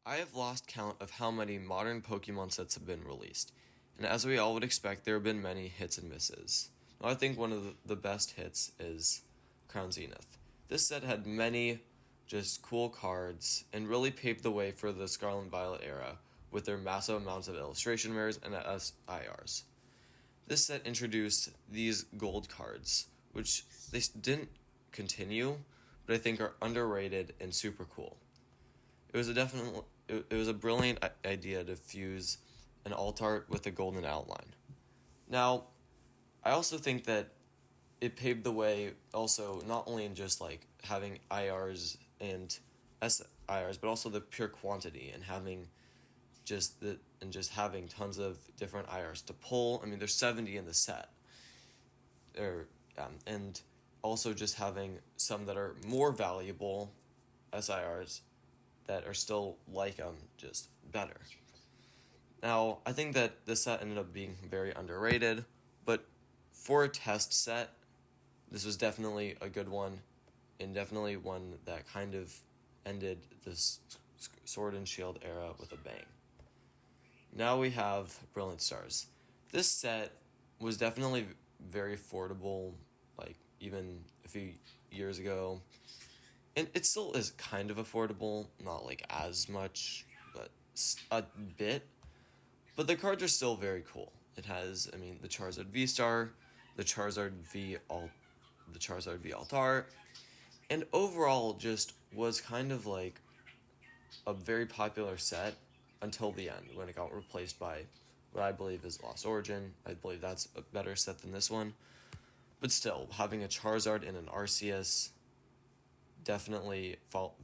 I have lost count of how many modern Pokemon sets have been released, and as we all would expect, there have been many hits and misses. Now, I think one of the best hits is Crown Zenith. This set had many just cool cards and really paved the way for the Scarlet and Violet era with their massive amounts of illustration rares and SIRs. This set introduced these gold cards, which they didn't continue, but I think are underrated and super cool. It was a brilliant idea to fuse an alt art with a golden outline. Now, I also think that it paved the way also not only in just like having IRs and SIRs, but also the pure quantity and having just having tons of different IRs to pull. I mean, there's 70 in the set, and also just having some that are more valuable SIRs that are still like just better. Now, I think that this set ended up being very underrated, but for a test set, this was definitely a good one, and definitely one that kind of ended this Sword and Shield era with a bang. Now we have Brilliant Stars. This set was definitely very affordable, like even a few years ago. And it still is kind of affordable, not like as much, but a bit. But the cards are still very cool. It has, the Charizard V-Star, the Charizard V Altar, and overall just was kind of like a very popular set until the end when it got replaced by what I believe is Lost Origin. I believe that's a better set than this one. But still, having a Charizard and an Arceus, definitely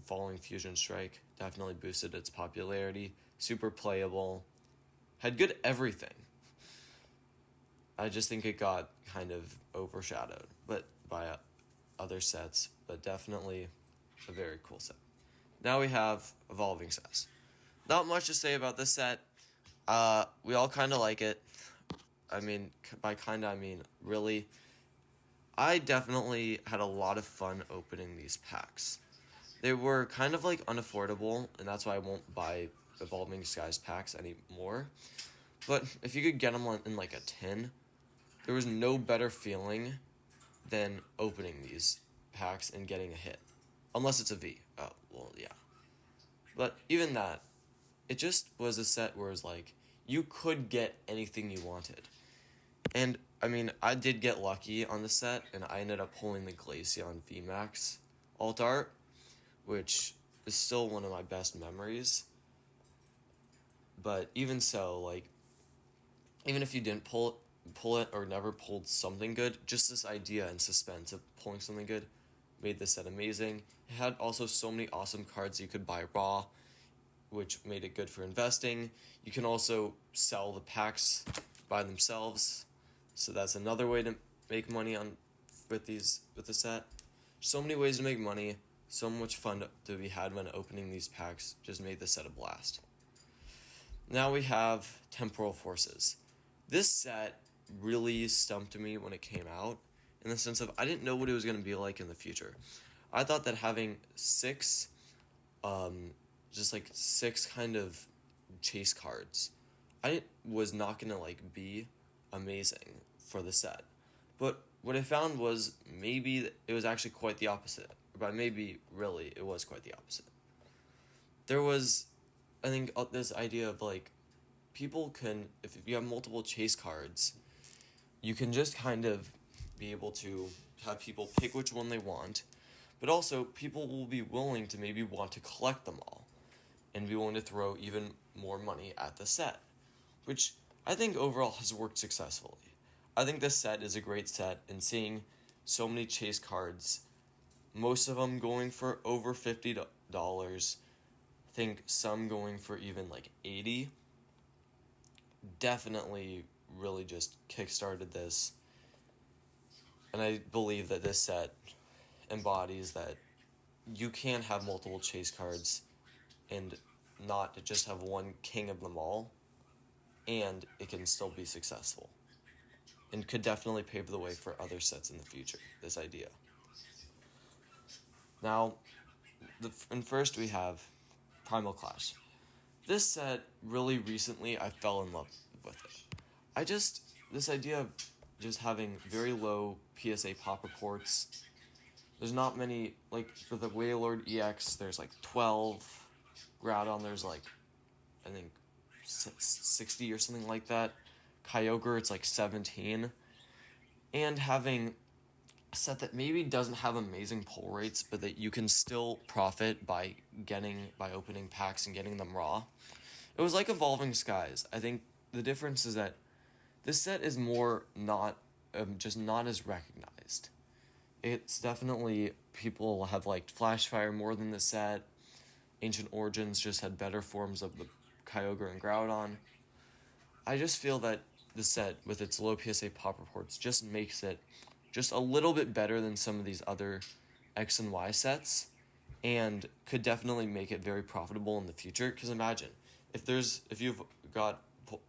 following Fusion Strike, definitely boosted its popularity. Super playable. Had good everything. I just think it got kind of overshadowed by other sets, but definitely a very cool set. Now we have Evolving Sass. Not much to say about this set. We all kind of like it. I mean, by kind of, I mean really. I definitely had a lot of fun opening these packs. They were kind of like unaffordable, and that's why I won't buy Evolving Skies packs anymore. But if you could get them in like a tin, there was no better feeling than opening these packs and getting a hit. Unless it's a V. Oh, well, yeah. But even that, it just was a set where it was like, you could get anything you wanted. And, I did get lucky on the set, and I ended up pulling the Glaceon VMAX alt art, which is still one of my best memories. But even so, like, even if you didn't pull it or never pulled something good, just this idea and suspense of pulling something good made this set amazing. It had also so many awesome cards you could buy raw, which made it good for investing. You can also sell the packs by themselves, so that's another way to make money with the set. So many ways to make money, so much fun to be had when opening these packs. Just made the set a blast. Now we have Temporal Forces. This set really stumped me when it came out, in the sense of I didn't know what it was going to be like in the future. I thought that having six kind of chase cards, was not going to like be amazing for the set. But what I found was maybe it was actually quite the opposite. But maybe really it was quite the opposite. There was, I think, this idea of like, people can, if you have multiple chase cards, you can just kind of be able to have people pick which one they want, but also people will be willing to maybe want to collect them all and be willing to throw even more money at the set, which I think overall has worked successfully. I think this set is a great set, and seeing so many chase cards, most of them going for over $50, I think some going for even like $80, definitely really just kickstarted this. And I believe that this set embodies that you can have multiple chase cards and not just have one king of them all, and it can still be successful. And could definitely pave the way for other sets in the future, this idea. Now, first we have Primal Clash. this set, really recently, I fell in love with it. This idea of just having very low PSA pop reports. There's not many, like, for the Wailord EX, there's like 12. Groudon, there's like, I think, 60 or something like that. Kyogre, it's like 17. And having a set that maybe doesn't have amazing pull rates, but that you can still profit by opening packs and getting them raw. It was like Evolving Skies. I think the difference is that this set is more just not as recognized. It's definitely, people have liked Flashfire more than the set. Ancient Origins just had better forms of the Kyogre and Groudon. I just feel that the set, with its low PSA pop reports, just makes it just a little bit better than some of these other X and Y sets, and could definitely make it very profitable in the future. Because imagine, if you've got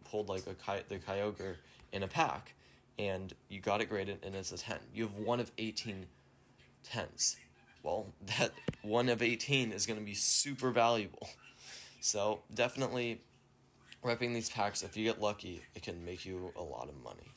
pulled like the Kyogre in a pack, and you got it graded and it's a 10, you have 1 of 18 10s. Well, that 1 of 18 is going to be super valuable. So definitely repping these packs, if you get lucky, it can make you a lot of money.